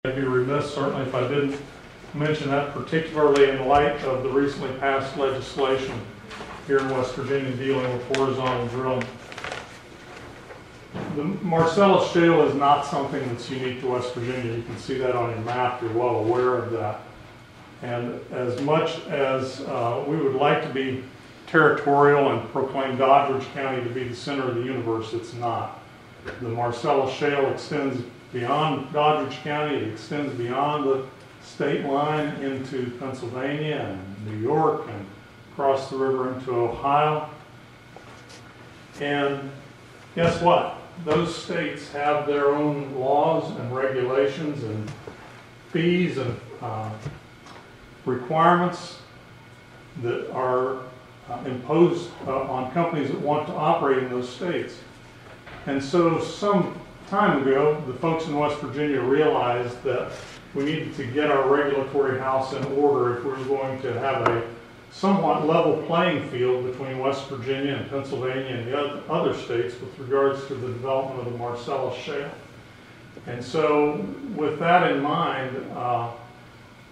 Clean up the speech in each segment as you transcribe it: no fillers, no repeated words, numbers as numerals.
I'd be remiss certainly if I didn't mention that, particularly in light of the recently passed legislation here in West Virginia dealing with horizontal drilling. The Marcellus Shale is not something that's unique to West Virginia. You can see that on your map. You're well aware of that. And as much as we would like to be territorial and proclaim Doddridge County to be the center of the universe, it's not. The Marcellus Shale extends beyond Doddridge County. It extends beyond the state line into Pennsylvania and New York and across the river into Ohio. And guess what? Those states have their own laws and regulations and fees and requirements that are imposed on companies that want to operate in those states. And so some time ago, the folks in West Virginia realized that we needed to get our regulatory house in order if we were going to have a somewhat level playing field between West Virginia and Pennsylvania and the other states with regards to the development of the Marcellus Shale. And so with that in mind,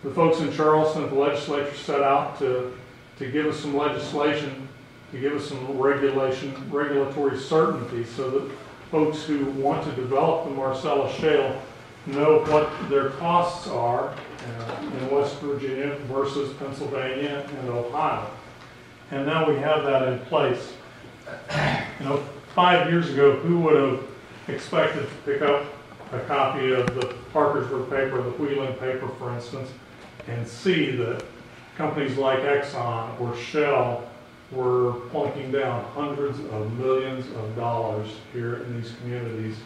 the folks in Charleston at the legislature set out to give us some legislation, to give us some regulatory certainty so that folks who want to develop the Marcellus Shale know what their costs are in West Virginia versus Pennsylvania and Ohio. And now we have that in place. 5 years ago, who would have expected to pick up a copy of the Parkersburg paper, the Wheeling paper, for instance, and see that companies like Exxon or Shell were plunking down hundreds of millions of dollars here in these communities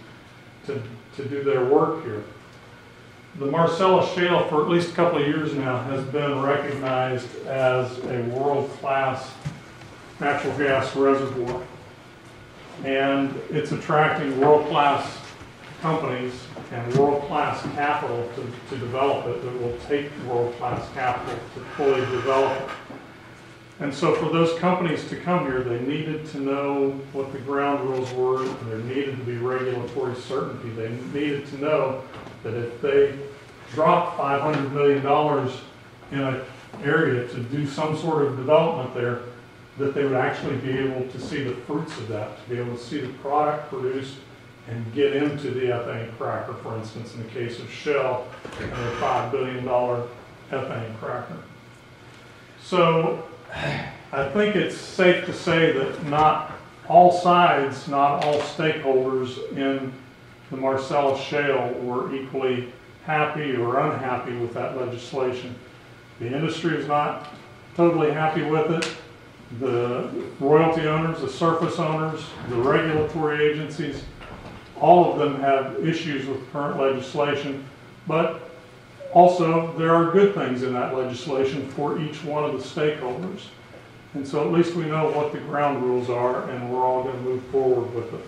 to do their work here. The Marcellus Shale, for at least a couple of years now, has been recognized as a world-class natural gas reservoir. And it's attracting world-class companies and world-class capital to develop it. It will take world-class capital to fully develop it. And so for those companies to come here, they needed to know what the ground rules were, and there needed to be regulatory certainty. They needed to know that if they dropped $500 million in an area to do some sort of development there, that they would actually be able to see the fruits of that, to be able to see the product produced and get into the ethane cracker, for instance, in the case of Shell and their $5 billion ethane cracker. So I think it's safe to say that not all sides, not all stakeholders in the Marcellus Shale were equally happy or unhappy with that legislation. The industry is not totally happy with it. The royalty owners, the surface owners, the regulatory agencies, all of them have issues with current legislation, but also there are good things in that legislation for each one of the stakeholders. And so at least we know what the ground rules are, and we're all going to move forward with it.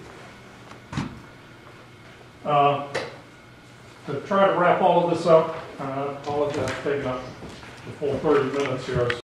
To try to wrap all of this up, I apologize for taking up the full 30 minutes here.